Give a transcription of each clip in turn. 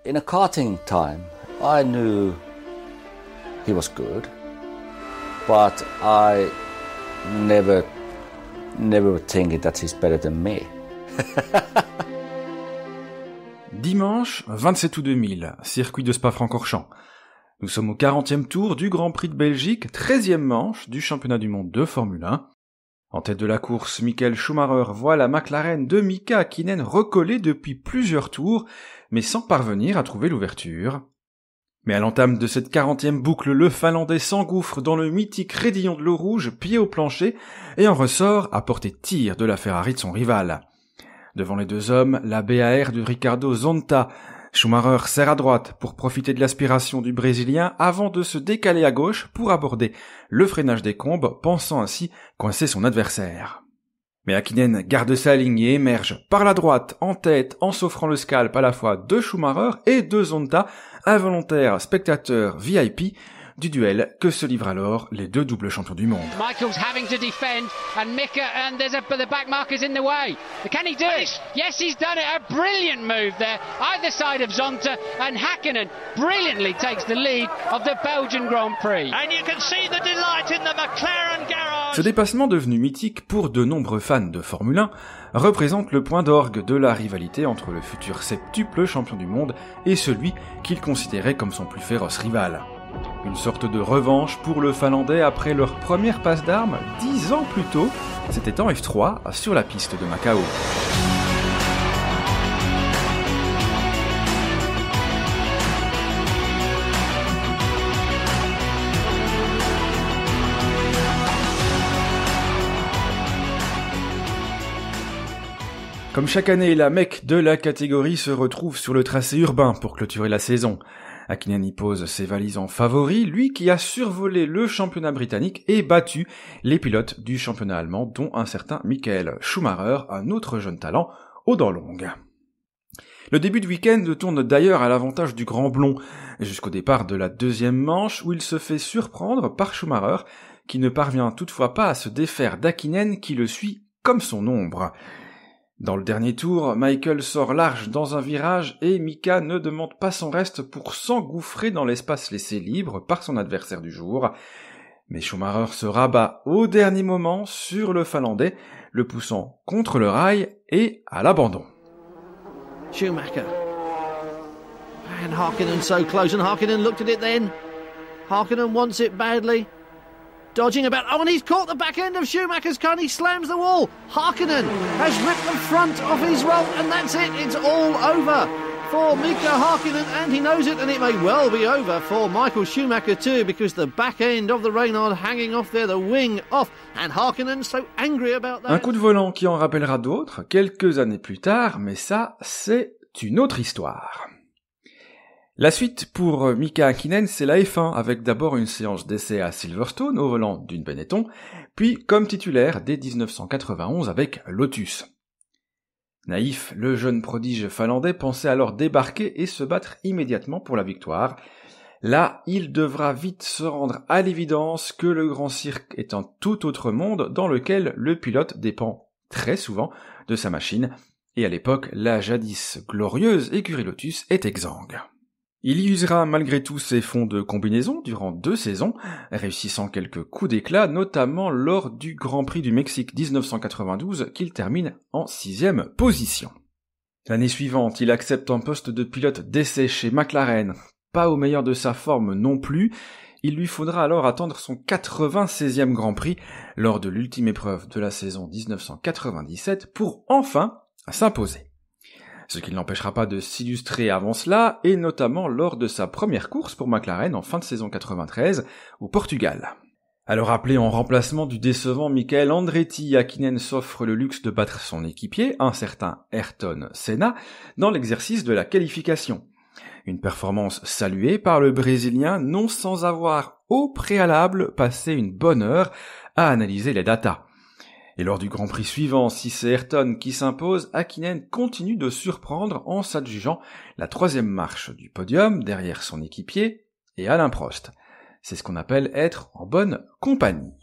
In a karting time, I knew he was good, but I never thinking that he's better than me. Dimanche 27 août 2000, circuit de Spa-Francorchamps. Nous sommes au 40e tour du Grand Prix de Belgique, 13e manche du championnat du monde de Formule 1. En tête de la course, Michael Schumacher voit la McLaren de Mika Häkkinen recoller depuis plusieurs tours, mais sans parvenir à trouver l'ouverture. Mais à l'entame de cette 40e boucle, le Finlandais s'engouffre dans le mythique raidillon de l'eau rouge, pied au plancher, et en ressort à portée de tir de la Ferrari de son rival. Devant les deux hommes, la BAR de Ricardo Zonta. Schumacher serre à droite pour profiter de l'aspiration du Brésilien avant de se décaler à gauche pour aborder le freinage des combes, pensant ainsi coincer son adversaire. Mais Häkkinen garde sa ligne et émerge par la droite, en tête, en s'offrant le scalp à la fois de Schumacher et de Zonta, involontaire spectateur VIP du duel que se livrent alors les deux doubles champions du monde. Michael's having to defend, and Mika, and the back marker's in the way. Can he do it? Yes, he's done it. A brilliant move there, either side of Zonta, and Häkkinen brilliantly takes the lead of the Belgian Grand Prix. And you can see the delight in the McLaren garage. Ce dépassement devenu mythique pour de nombreux fans de Formule 1 représente le point d'orgue de la rivalité entre le futur septuple champion du monde et celui qu'il considérait comme son plus féroce rival. Une sorte de revanche pour le Finlandais après leur première passe d'armes 10 ans plus tôt, c'était en F3 sur la piste de Macao. Comme chaque année, la mecque de la catégorie se retrouve sur le tracé urbain pour clôturer la saison. Häkkinen y pose ses valises en favori, lui qui a survolé le championnat britannique et battu les pilotes du championnat allemand, dont un certain Michael Schumacher, un autre jeune talent, aux dents longues. Le début de week-end tourne d'ailleurs à l'avantage du grand blond, jusqu'au départ de la deuxième manche où il se fait surprendre par Schumacher, qui ne parvient toutefois pas à se défaire d'Häkkinen qui le suit comme son ombre. Dans le dernier tour, Michael sort large dans un virage et Mika ne demande pas son reste pour s'engouffrer dans l'espace laissé libre par son adversaire du jour. Mais Schumacher se rabat au dernier moment sur le Finlandais, le poussant contre le rail et à l'abandon. Schumacher. And Häkkinen so close, and Häkkinen looked at it then. Häkkinen wants it badly. Dodging about, and he's caught the back end of Schumacher's car and he slams the wall. Häkkinen has ripped the front of his roll, and that's it, it's all over for Mika Häkkinen, and he knows it, and it may well be over for Michael Schumacher too, because the back end of the Reynard hanging off there, the wing off, and Häkkinen so angry about that. Un coup de volant qui en rappellera d'autres quelques années plus tard, mais ça, c'est une autre histoire. La suite pour Mika Häkkinen, c'est la F1, avec d'abord une séance d'essai à Silverstone au volant d'une Benetton, puis comme titulaire dès 1991 avec Lotus. Naïf, le jeune prodige finlandais pensait alors débarquer et se battre immédiatement pour la victoire. Là, il devra vite se rendre à l'évidence que le grand cirque est un tout autre monde dans lequel le pilote dépend très souvent de sa machine, et à l'époque, la jadis glorieuse écurie Lotus est exsangue. Il y usera malgré tout ses fonds de combinaison durant 2 saisons, réussissant quelques coups d'éclat, notamment lors du Grand Prix du Mexique 1992 qu'il termine en 6e position. L'année suivante, il accepte un poste de pilote d'essai chez McLaren, pas au meilleur de sa forme non plus. Il lui faudra alors attendre son 96e Grand Prix lors de l'ultime épreuve de la saison 1997 pour enfin s'imposer. Ce qui ne l'empêchera pas de s'illustrer avant cela, et notamment lors de sa première course pour McLaren en fin de saison 93 au Portugal. Alors appelé en remplacement du décevant Michael Andretti, Häkkinen s'offre le luxe de battre son équipier, un certain Ayrton Senna, dans l'exercice de la qualification. Une performance saluée par le Brésilien, non sans avoir au préalable passé une bonne heure à analyser les datas. Et lors du Grand Prix suivant, si c'est Ayrton qui s'impose, Häkkinen continue de surprendre en s'adjugeant la 3e marche du podium derrière son équipier et Alain Prost. C'est ce qu'on appelle être en bonne compagnie.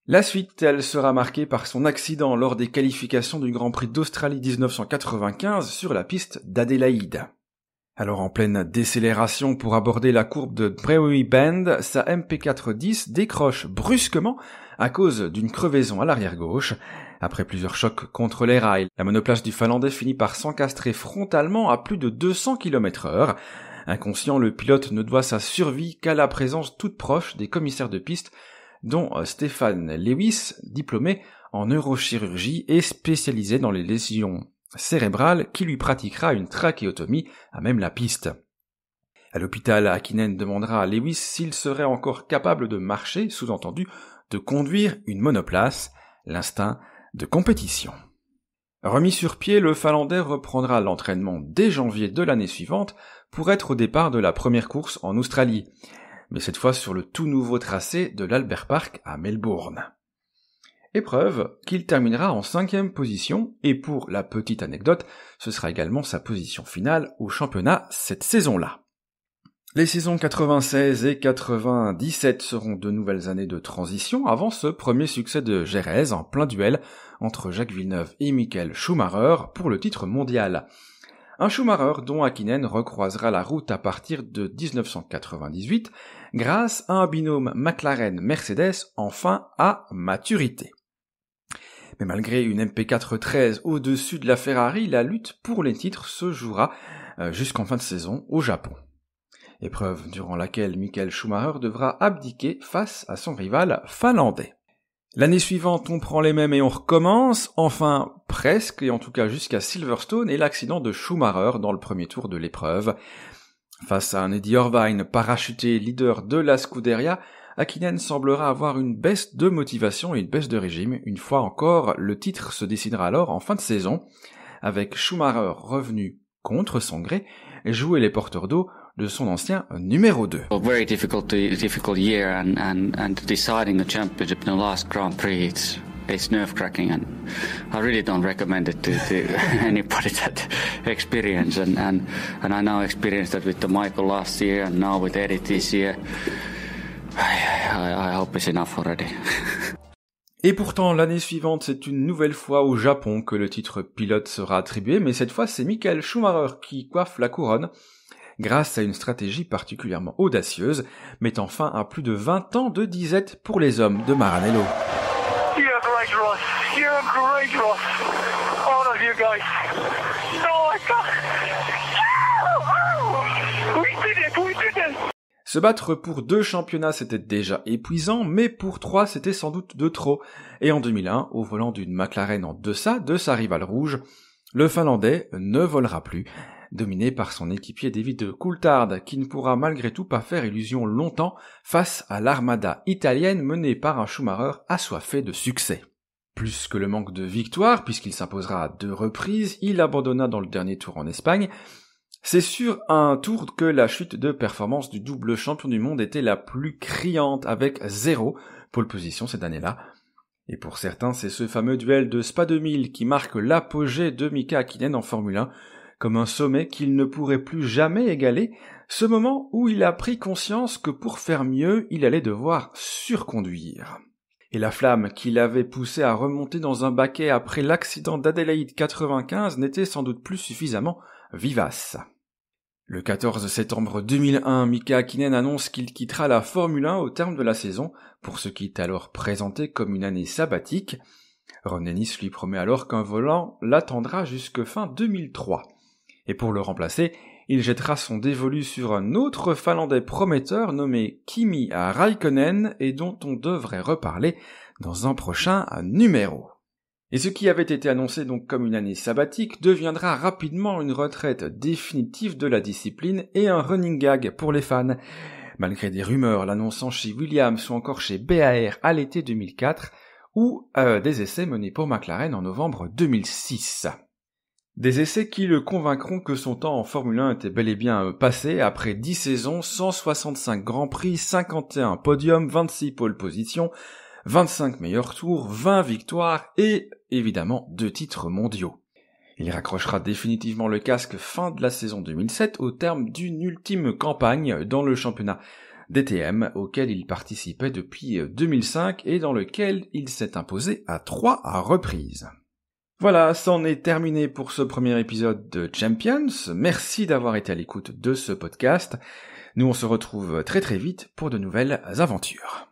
La suite, elle sera marquée par son accident lors des qualifications du Grand Prix d'Australie 1995 sur la piste d'Adélaïde. Alors en pleine décélération pour aborder la courbe de Prairie Bend, sa MP410 décroche brusquement à cause d'une crevaison à l'arrière gauche. Après plusieurs chocs contre les rails, la monoplace du Finlandais finit par s'encastrer frontalement à plus de 200 km/h. Inconscient, le pilote ne doit sa survie qu'à la présence toute proche des commissaires de piste, dont Stefan Lewis, diplômé en neurochirurgie et spécialisé dans les lésions cérébrale qui lui pratiquera une trachéotomie à même la piste. À l'hôpital, Häkkinen demandera à Lewis s'il serait encore capable de marcher, sous-entendu de conduire une monoplace, l'instinct de compétition. Remis sur pied, le Finlandais reprendra l'entraînement dès janvier de l'année suivante pour être au départ de la première course en Australie, mais cette fois sur le tout nouveau tracé de l'Albert Park à Melbourne. Épreuve qu'il terminera en 5e position, et pour la petite anecdote, ce sera également sa position finale au championnat cette saison-là. Les saisons 96 et 97 seront de nouvelles années de transition avant ce premier succès de Jerez en plein duel entre Jacques Villeneuve et Michael Schumacher pour le titre mondial. Un Schumacher dont Häkkinen recroisera la route à partir de 1998 grâce à un binôme McLaren-Mercedes enfin à maturité. Mais malgré une MP413 au-dessus de la Ferrari, la lutte pour les titres se jouera jusqu'en fin de saison au Japon. Épreuve durant laquelle Michael Schumacher devra abdiquer face à son rival finlandais. L'année suivante, on prend les mêmes et on recommence, enfin presque, et en tout cas jusqu'à Silverstone et l'accident de Schumacher dans le premier tour de l'épreuve. Face à un Eddie Irvine parachuté leader de la Scuderia, Häkkinen semblera avoir une baisse de motivation et une baisse de régime. Une fois encore, le titre se décidera alors en fin de saison, avec Schumacher revenu contre son gré, jouer les porteurs d'eau de son ancien numéro 2. A very difficult year and deciding a championship in the last Grand Prix, it's nerve-wracking, and I really don't recommend it to anybody that experience, and I now experienced that with the Michael last year and now with Eddie this year. I hope it's enough already. Et pourtant, l'année suivante, c'est une nouvelle fois au Japon que le titre pilote sera attribué, mais cette fois, c'est Michael Schumacher qui coiffe la couronne, grâce à une stratégie particulièrement audacieuse, mettant fin à plus de 20 ans de disette pour les hommes de Maranello. You're great, Ross. You're great, Ross. All of you guys. Oh my God. We did it. Se battre pour 2 championnats, c'était déjà épuisant, mais pour 3, c'était sans doute de trop. Et en 2001, au volant d'une McLaren en deçà de sa rivale rouge, le Finlandais ne volera plus, dominé par son équipier David Coulthard, qui ne pourra malgré tout pas faire illusion longtemps face à l'armada italienne menée par un Schumacher assoiffé de succès. Plus que le manque de victoire, puisqu'il s'imposera à 2 reprises, il abandonna dans le dernier tour en Espagne. C'est sur un tour que la chute de performance du double champion du monde était la plus criante, avec 0 pole position cette année-là. Et pour certains, c'est ce fameux duel de Spa 2000 qui marque l'apogée de Mika Häkkinen en Formule 1, comme un sommet qu'il ne pourrait plus jamais égaler, ce moment où il a pris conscience que pour faire mieux, il allait devoir surconduire. Et la flamme qui l'avait poussé à remonter dans un baquet après l'accident d'Adélaïde 95 n'était sans doute plus suffisamment vivace. Le 14 septembre 2001, Mika Häkkinen annonce qu'il quittera la Formule 1 au terme de la saison, pour ce qui est alors présenté comme une année sabbatique. Ron Dennis lui promet alors qu'un volant l'attendra jusque fin 2003. Et pour le remplacer, il jettera son dévolu sur un autre Finlandais prometteur nommé Kimi Räikkönen et dont on devrait reparler dans un prochain numéro. Et ce qui avait été annoncé donc comme une année sabbatique deviendra rapidement une retraite définitive de la discipline et un running gag pour les fans, malgré des rumeurs l'annonçant chez Williams ou encore chez BAR à l'été 2004, ou des essais menés pour McLaren en novembre 2006. Des essais qui le convaincront que son temps en Formule 1 était bel et bien passé après 10 saisons, 165 Grands Prix, 51 podiums, 26 pole positions, 25 meilleurs tours, 20 victoires et, évidemment, 2 titres mondiaux. Il raccrochera définitivement le casque fin de la saison 2007 au terme d'une ultime campagne dans le championnat DTM auquel il participait depuis 2005 et dans lequel il s'est imposé à 3 reprises. Voilà, c'en est terminé pour ce premier épisode de Champions. Merci d'avoir été à l'écoute de ce podcast. Nous, on se retrouve très très vite pour de nouvelles aventures.